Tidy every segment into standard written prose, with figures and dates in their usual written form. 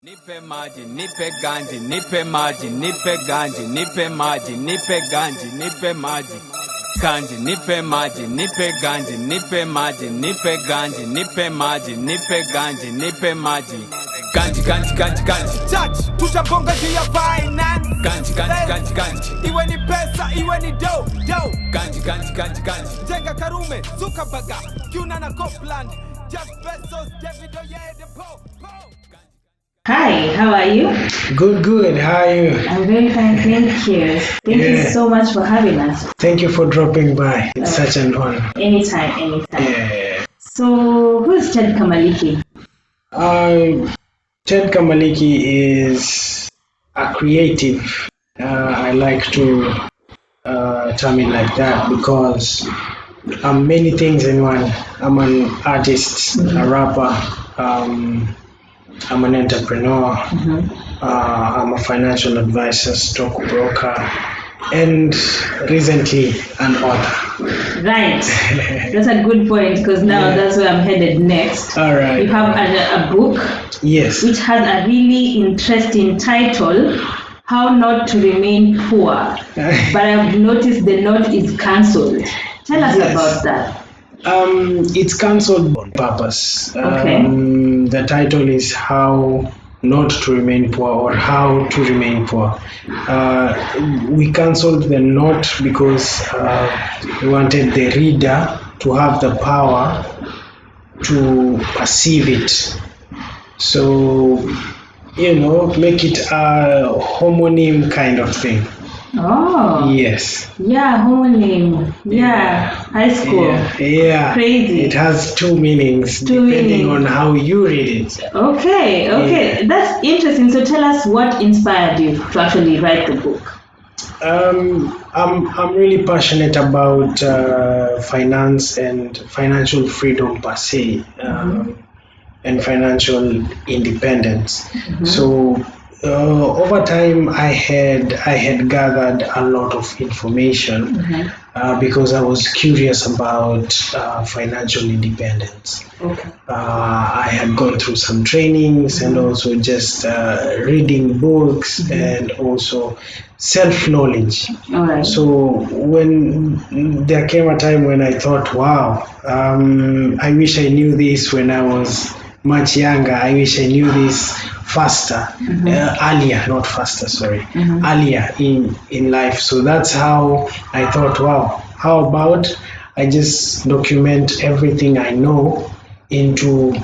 Nipe maji, nipe ganji, nipe maji, nipe ganji, nipe maji, nipe ganji, nipe maji. Ganji, nipe maji, nipe ganji, nipe maji, nipe ganji, nipe maji, nipe ganji, nipe maji. Ganji, ganji, ganji, ganji. Touch, tutabonga juu ya finance. Ganji, ganji, ganji, ganji. Iwe ni pesa, iwe ni dough. Ganji, ganji, ganji, ganji. Jenga Karume, Zuckerberg, Kuna na Copland, Jeff Bezos, David Oye, the Pope. Hi, how are you? Good. How are you? I'm very fine, thank you. Thank you so much for having us. Thank you for dropping by. It's such an honor. Anytime. Yeah. So, who is Ted Kamaliki? Ted Kamaliki is a creative. I like to term it like that because I'm many things in one. I'm an artist, a rapper. I'm an entrepreneur. I'm a financial advisor, stockbroker, and recently an author. Right. That's a good point because now that's where I'm headed next. All right. You have a book. Yes. Which has a really interesting title, How Not to Remain Poor. But I've noticed the note is cancelled. Tell us about that. It's cancelled on purpose. Okay. The title is How Not to Remain Poor or How to Remain Poor. We cancelled the note because we wanted the reader to have the power to perceive it. So, make it a homonym kind of thing. Oh. Yes. Yeah, homonym. Yeah. High school. Yeah. Crazy. It has two meanings depending on how you read it. Okay. Yeah. That's interesting. So tell us what inspired you to actually write the book. I'm really passionate about finance and financial freedom per se, and financial independence. So over time, I had gathered a lot of information because I was curious about financial independence. Okay. I had gone through some trainings and also just reading books and also self-knowledge. All right. So when there came a time when I thought, wow, I wish I knew this when I was much younger. I wish I knew this faster, earlier in life. So that's how I thought, wow, how about I just document everything I know into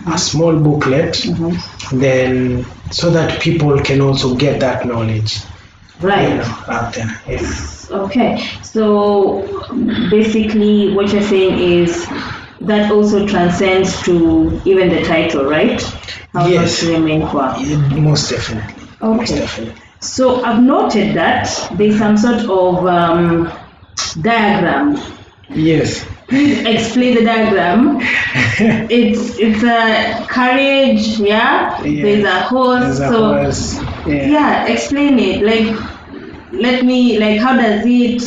a small booklet, then so that people can also get that knowledge. Right. Out there. Yeah. Okay. So basically what you're saying is that also transcends to even the title, right? How Not to Remain Poor. Most definitely. Okay. Most definitely. So I've noted that there's some sort of diagram. Yes. Please explain the diagram. It's a carriage, There's a horse. Horse. Yeah, explain it. How does it,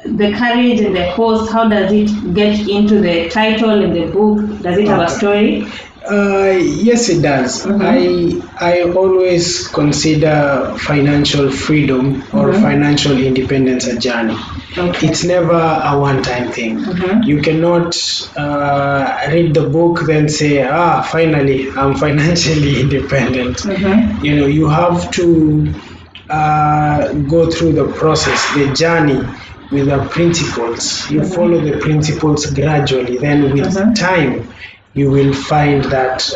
the carriage and the horse, how does it get into the title in the book? Does it have a story? Yes, it does. I always consider financial freedom or financial independence a journey. Okay. It's never a one-time thing. You cannot read the book then say, finally, I'm financially independent. You have to go through the process, the journey with the principles. You follow the principles gradually. Then with time, you will find that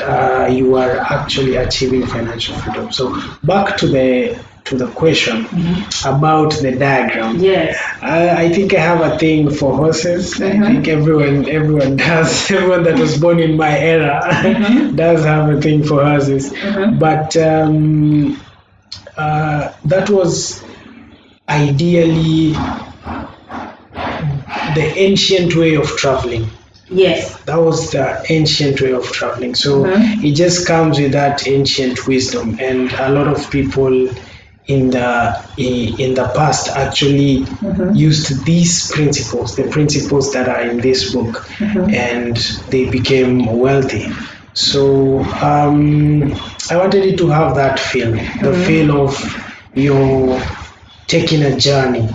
you are actually achieving financial freedom. So back to the question about the diagram. Yes. I think I have a thing for horses. I think everyone does. Everyone that was born in my era does have a thing for horses. But that was ideally the ancient way of traveling. Yes. That was the ancient way of traveling. So it just comes with that ancient wisdom, and a lot of people in the past actually used these principles, the principles that are in this book, and they became wealthy. So I wanted it to have that feel, the feel of you're taking a journey.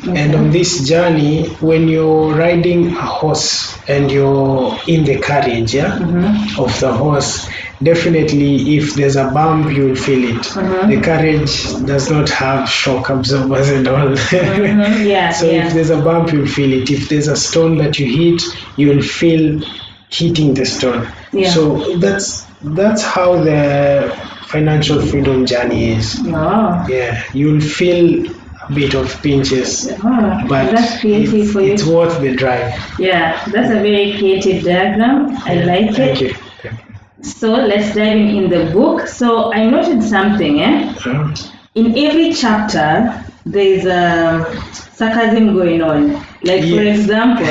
And on this journey, when you're riding a horse and you're in the carriage of the horse, definitely if there's a bump, you'll feel it. The carriage does not have shock absorbers and all. So if there's a bump, you'll feel it. If there's a stone that you hit, you'll feel hitting the stone. So that's how the financial freedom journey is. You'll feel a bit of pinches, but that's creative for you. It's worth the drive. That's a very creative diagram. I like it. Thank you. So let's dive in the book. So I noted something. In every chapter, there's sarcasm going on. Like for example,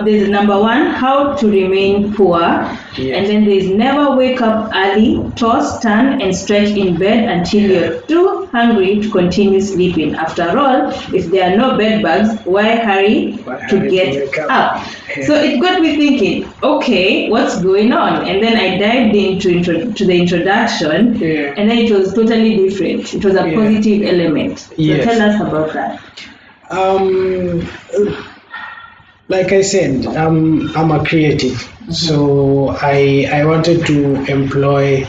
there's number 1, how to remain poor, and then there's never wake up early, toss, turn, and stretch in bed until you're too hungry to continue sleeping. After all, if there are no bed bugs, why hurry to get up? So it got me thinking, okay, what's going on? And then I dived into the introduction, and then it was totally different. It was a positive element. So tell us about that. Like I said, I'm a creative, so I wanted to employ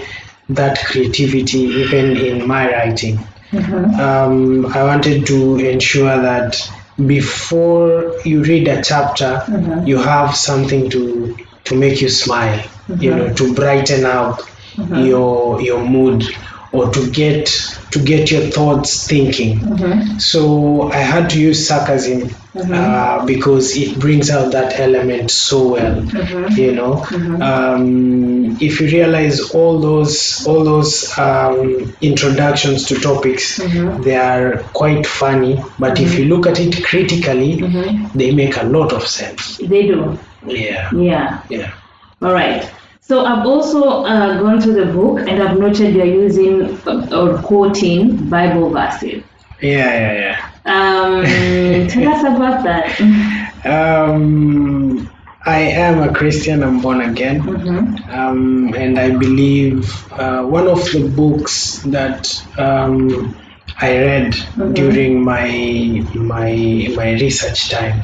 that creativity even in my writing. I wanted to ensure that before you read a chapter, you have something to make you smile, to brighten up your mood, or to get your thoughts thinking. So I had to use sarcasm because it brings out that element so well. If you realize all those introductions to topics, they are quite funny, but if you look at it critically, they make a lot of sense. They do. All right. So I've also gone through the book, and I've noted you're using or quoting Bible verses. Tell us about that. I am a Christian. I'm born again, and I believe one of the books that I read during my research time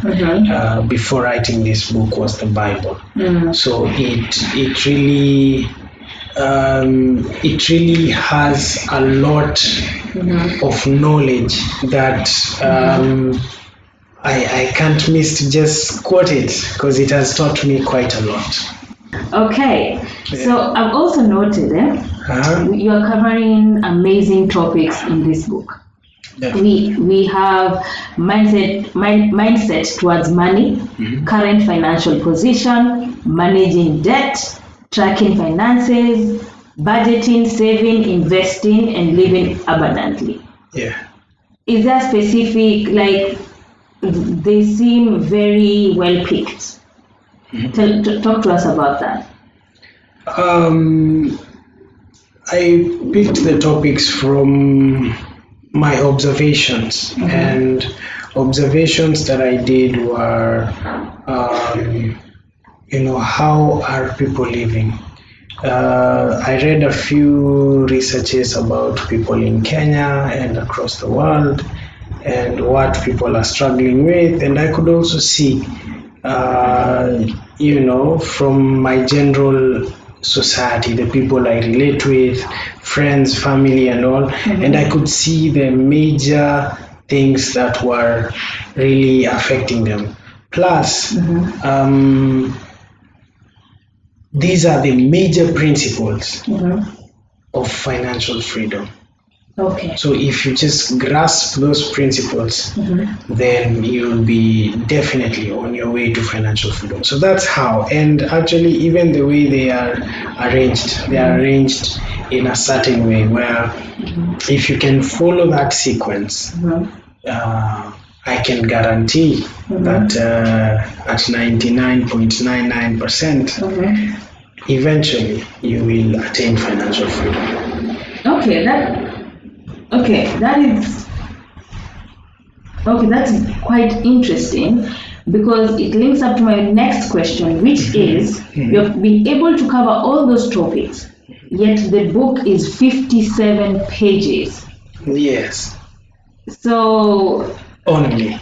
before writing this book was the Bible. So it really has a lot of knowledge that I can't miss to just quote it, because it has taught me quite a lot. Okay, so I've also noted you are covering amazing topics in this book. We have mindset towards money, current financial position, managing debt, tracking finances, budgeting, saving, investing, and living abundantly. Is there specific, like, they seem very well picked? Talk to us about that. I picked the topics from my observations, and observations that I did were, how are people living? I read a few researches about people in Kenya and across the world, and what people are struggling with, and I could also see, from my general society, the people I relate with, friends, family, and all, and I could see the major things that were really affecting them. Plus, these are the major principles of financial freedom. Okay. So if you just grasp those principles, then you'll be definitely on your way to financial freedom. So that's how. And actually, even the way they are arranged in a certain way where if you can follow that sequence, I can guarantee that at 99.99%, eventually you will attain financial freedom. That's quite interesting. because it links up to my next question, which is you've been able to cover all those topics, yet the book is 57 pages. Yes. So Only.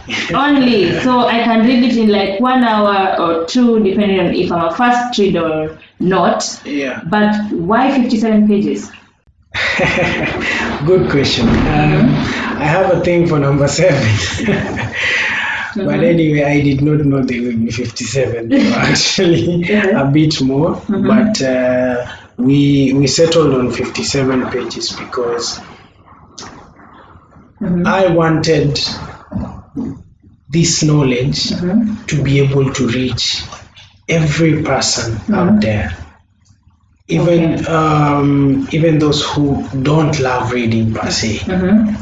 so I can read it in like 1 hour or 2, depending on if I'm a fast reader or not. Yeah. But why 57 pages? Good question. I have a thing for number 7. But anyway, I did not know they will be 57. They were actually a bit more. But we settled on 57 pages because I wanted this knowledge to be able to reach every person out there. Even those who don't love reading per se,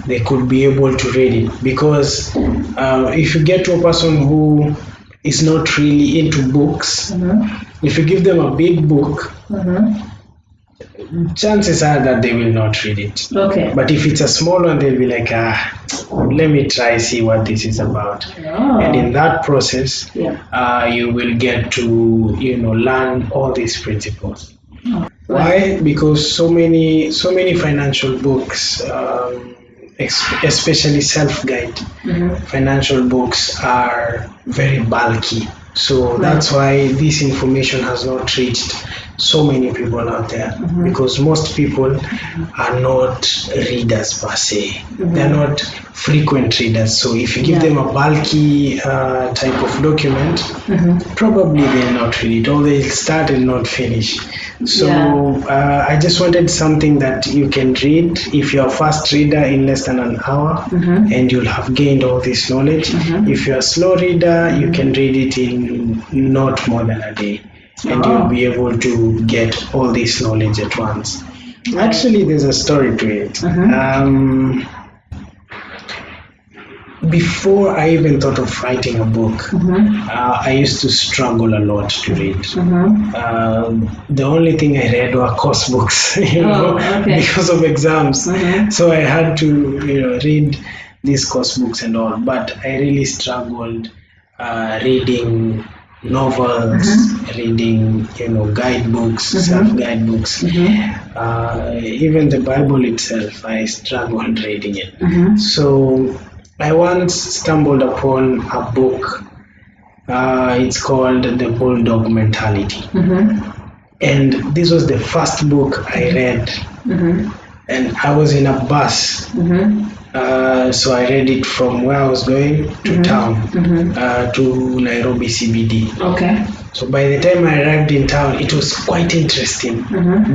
they could be able to read it, because if you get to a person who is not really into books, if you give them a big book, chances are that they will not read it. Okay. But if it's a small one, they'll be like, let me try see what this is about. And in that process, you will get to learn all these principles. Why? Because so many financial books, especially self-guide financial books, are very bulky. So that's why this information has not reached so many people out there, because most people are not readers per se. They're not frequent readers. So if you give them a bulky type of document, probably they'll not read it, or they'll start and not finish. So I just wanted something that you can read if you're a fast reader in less than an hour, and you'll have gained all this knowledge. If you're a slow reader, you can read it in not more than a day, and you'll be able to get all this knowledge at once. Actually, there's a story to it. Before I even thought of writing a book, I used to struggle a lot to read. The only thing I read were course books, because of exams. So I had to, read these course books and all. But I really struggled reading novels, reading, guidebooks, self-guide books. Even the Bible itself, I struggled reading it. So I once stumbled upon a book. It's called The Bulldog Mentality. And this was the first book I read. And I was in a bus. So I read it from where I was going to town, to Nairobi CBD. Okay. So by the time I arrived in town, it was quite interesting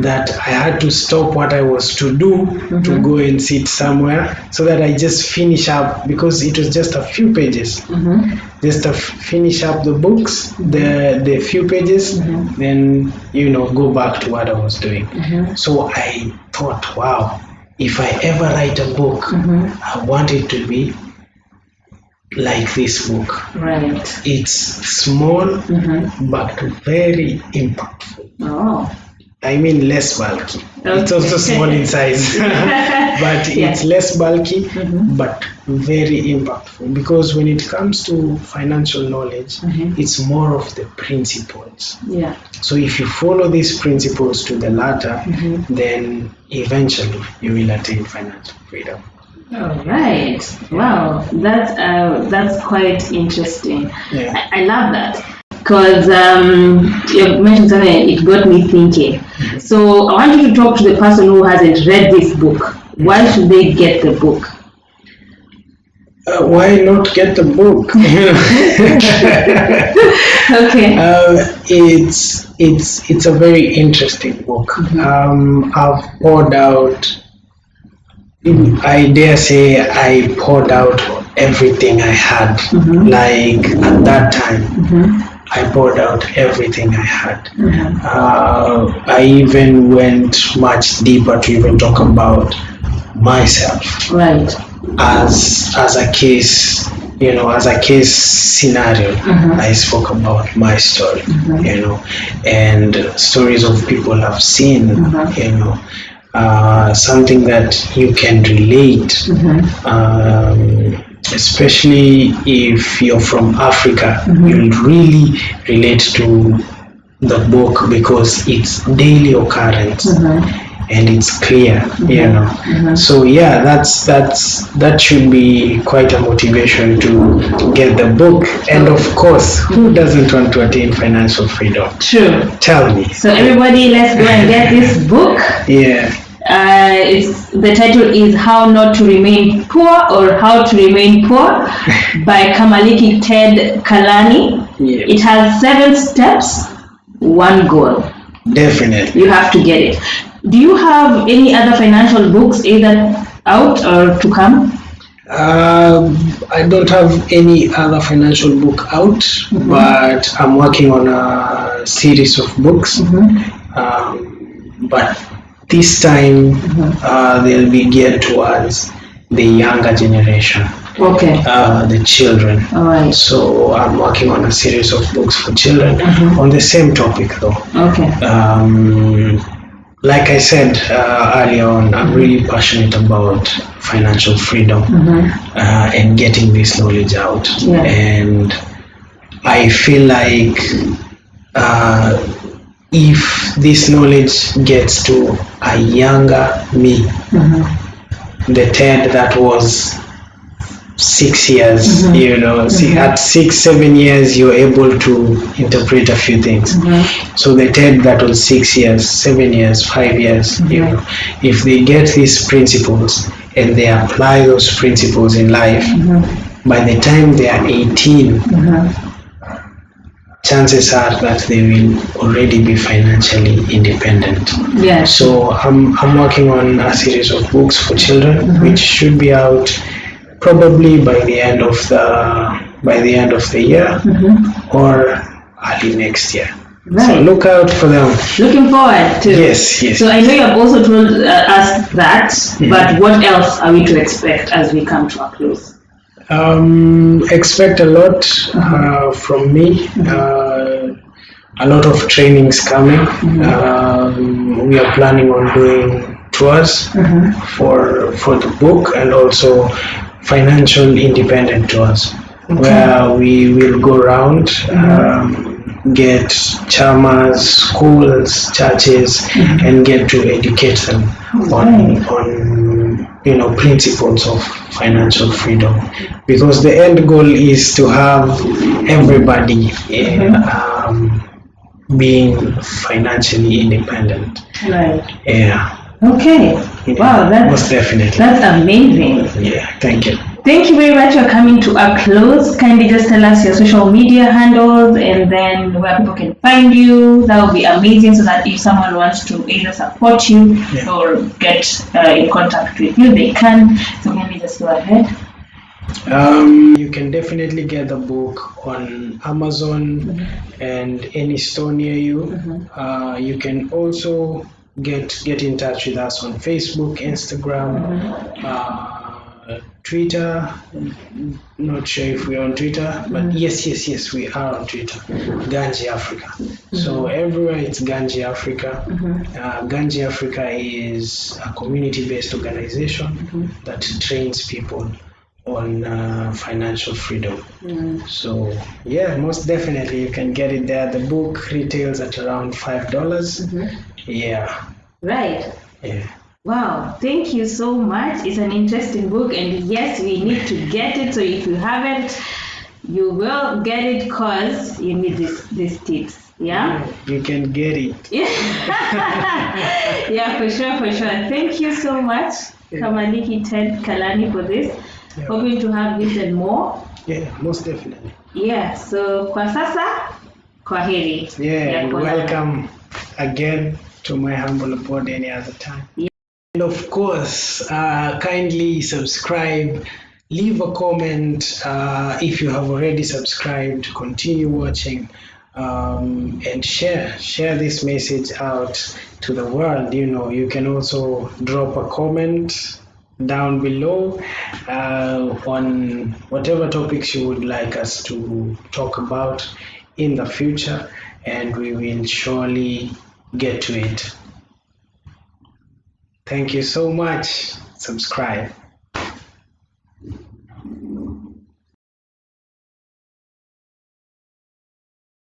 that I had to stop what I was to do to go and sit somewhere so that I just finish up, because it was just a few pages. Just to finish up the books, the few pages, then, go back to what I was doing. So I thought, wow, if I ever write a book, I want it to be like this book. Right. It's small, but very impactful. Oh. I mean, less bulky. It's also small in size, but it's less bulky, but very impactful. Because when it comes to financial knowledge, it's more of the principles. Yeah. So if you follow these principles to the latter, then eventually you will attain financial freedom. All right. Wow. That's quite interesting. Yeah. I love that. Because you mentioned something, it got me thinking. So I want you to talk to the person who hasn't read this book. Why should they get the book? Why not get the book? Okay. It's a very interesting book. I've poured out, I dare say I poured out everything I had. Like at that time, I poured out everything I had. I even went much deeper to even talk about myself. Right. As a case, as a case scenario, I spoke about my story, and stories of people I've seen, something that you can relate. especially if you're from Africa, you'll really relate to the book because it's daily occurrence and it's clear, you know. So yeah, that should be quite a motivation to get the book. And of course, who doesn't want to attain financial freedom? True. Tell me. So everybody, let's go and get this book. Yeah. The title is How Not to Remain Poor or How to Remain Poor by Kamaliki Ted Kalani. Yeah. It has 7 steps, 1 goal. Definitely. You have to get it. Do you have any other financial books either out or to come? I don't have any other financial book out, but I'm working on a series of books. But this time they'll be geared towards the younger generation. Okay. The children. All right. So I'm working on a series of books for children on the same topic though. Okay. Like I said earlier on, I'm really passionate about financial freedom and getting this knowledge out. Yeah. And I feel like if this knowledge gets to a younger me, the Ted that was 6 years, you know, at 6-7 years you're able to interpret a few things. So the Ted that was 6 years, 7 years, 5 years, you know, if they get these principles and they apply those principles in life, by the time they are 18, chances are that they will already be financially independent. Yeah. So I'm working on a series of books for children, which should be out probably by the end of the year or early next year. Right. So look out for them. Looking forward to. Yes. So I know you have also told us that, but what else are we to expect as we come to a close? Expect a lot from me. A lot of trainings coming. We are planning on doing tours for the book and also financial independent tours where we will go around, get chamas, schools, churches, and get to educate them on you know, principles of financial freedom, because the end goal is to have everybody being financially independent. Right. Yeah. Okay. Yeah, Wow, most definitely. That's amazing. Yeah, thank you. Thank you very much for coming to a close. Kindly just tell us your social media handles and then where people can find you. That would be amazing, so that if someone wants to either support you or get in contact with you, they can. So maybe just go ahead. You can definitely get the book on Amazon and any store near you. You can also get in touch with us on Facebook, Instagram, Twitter. Not sure if we're on Twitter, but yes, we are on Twitter. Ganji Africa. So everywhere it's Ganji Africa. Ganji Africa is a community-based organization that trains people on financial freedom. So yeah, most definitely you can get it there. The book retails at around $5. Yeah. Right. Yeah. Wow, thank you so much. It's an interesting book, and yes, we need to get it. So if you haven't, you will get it because you need these tips. Yeah? You can get it. Yeah, for sure. Thank you so much, Kamaliki Ted Kalani, for this. Hoping to have this and more. Yeah, most definitely. Yeah, so kwa sasa, kwaheri. Yeah, and welcome again to my humble abode any other time. Yeah. And of course, kindly subscribe, leave a comment if you have already subscribed, continue watching, and share this message out to the world. You know, you can also drop a comment down below on whatever topics you would like us to talk about in the future, and we will surely get to it. Thank you so much. Subscribe.